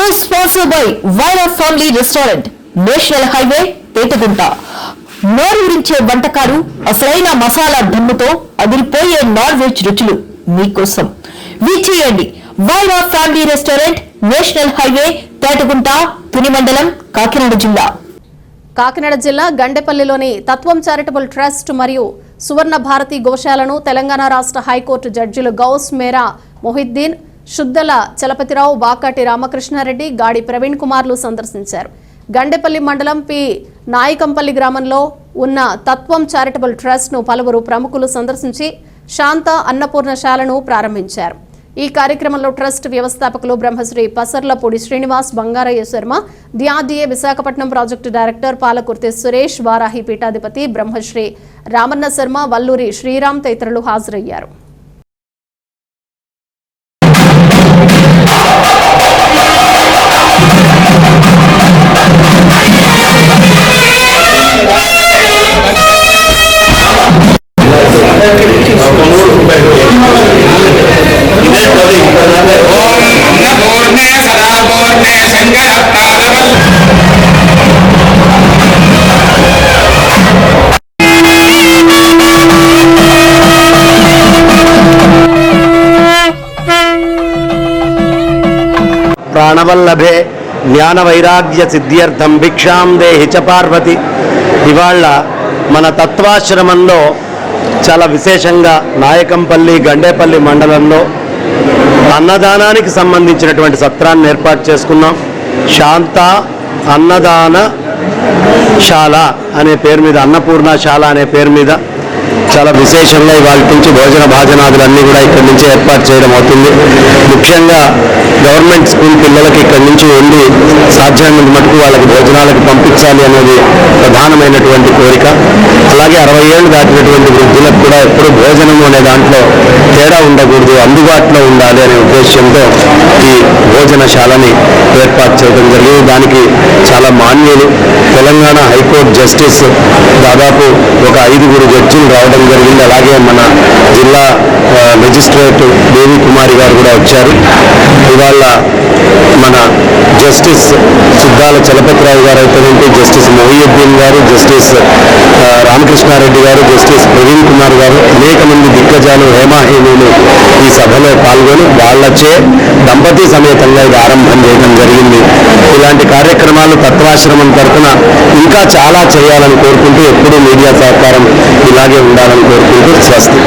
News sponsored by Vaira Family Restaurant, National Highway, Pettagunta. నోరూరించే వంటకాలు అసలైన మసాలా ధమ్ముతో అదిరిపోయే నాన్ వెజ్ రుచులు మీకోసం విచేయండి. Vaira family restaurant, national highway, Petagunta, Tuni మండలం, కాకినాడ జిల్లా. కాకినాడ జిల్లా గండేపల్లిలోని తత్వం చారిటబుల్ ట్రస్ట్ మరియు సువర్ణ భారతి గోశాలను తెలంగాణ రాష్ట్ర హైకోర్టు జడ్జిలు గౌస్ మేరా మొహిద్దీన్, శుద్ధల చలపతిరావు, వాకాటి రామకృష్ణారెడ్డి, గాడి ప్రవీణ్ కుమార్లు సందర్శించారు. గండేపల్లి మండలం పి నాయకంపల్లి గ్రామంలో ఉన్న తత్వం చారిటబుల్ ట్రస్ట్ ను పలువురు ప్రముఖులు సందర్శించి శాంత అన్నపూర్ణశాలను ప్రారంభించారు. ఈ కార్యక్రమంలో ట్రస్ట్ వ్యవస్థాపకులు Brahmasri Pasarlapudi Srinivas, Bangarayya Sharma, DRDA Visakhapatnam project director Palakurthi Suresh, Varahi పీఠాధిపతి బ్రహ్మశ్రీ రామన్న శర్మ, వల్లూరి శ్రీరామ్ తదితరులు హాజరయ్యారు. ప్రాణవల్లభే జ్ఞాన వైరాగ్య సిద్ధ్యర్థం భిక్షాం దేహి చ పార్వతి. ఇవాళ మన తత్వాశ్రమంలో చాలా విశేషంగా నాయకంపల్లి, గండేపల్లి మండలంలో అన్నదానానికి సంబంధించినటువంటి సత్రాన్ని ఏర్పాటు చేసుకున్నాం. శాంత అన్నదాన శాల అనే పేరు మీద, అన్నపూర్ణశాల అనే పేరు మీద చాలా విశేషంగా ఇవాళ నుంచి భోజన భాజనాదులన్నీ కూడా ఇక్కడి నుంచి ఏర్పాటు చేయడం అవుతుంది. ముఖ్యంగా గవర్నమెంట్ స్కూల్ పిల్లలకి ఇక్కడి నుంచి ఉండి సాధ్యమైనంత మటుకు వాళ్ళకి భోజనాలకు పంపించాలి అనేది ప్రధానమైనటువంటి కోరిక. అలాగే 60 ఏళ్ళు దాటినటువంటి వృద్ధులకు కూడా ఎప్పుడు భోజనం అనే దాంట్లో తేడా ఉండకూడదు, అందుబాటులో ఉండాలి అనే ఉద్దేశంతో ఈ భోజనశాలని ఏర్పాటు చేయడం జరిగింది. దానికి చాలా మాన్యులు, తెలంగాణ హైకోర్టు జస్టిస్ దాదాపు ఒక 5 జడ్జిలు రావడం జరిగింది. అలాగే మన జిల్లా మెజిస్ట్రేట్ దేవి కుమారి గారు కూడా వచ్చారు. ఇవాళ మన జస్టిస్ సిద్ధాల చలపతిరావు గారు అయితేనేంటి, జస్టిస్ మొహియుద్దీన్ గారు, జస్టిస్ రామకృష్ణారెడ్డి గారు, జస్టిస్ ప్రవీణ్ కుమార్ గారు, అనేక మంది దిగ్గజాలు, హేమాహేమీలు ఈ సభలో పాల్గొని వాళ్ళచే దంపతి సమేతంగా ఇది ఆరంభం చేయడం జరిగింది. ఇలాంటి కార్యక్రమాలు తత్వాశ్రమం తరఫున ఇంకా చాలా చేయాలని కోరుకుంటూ, ఎప్పుడూ మీడియా సహకారం ఇలాగే ఉండాలని కోరుకుంటూ స్వస్తి.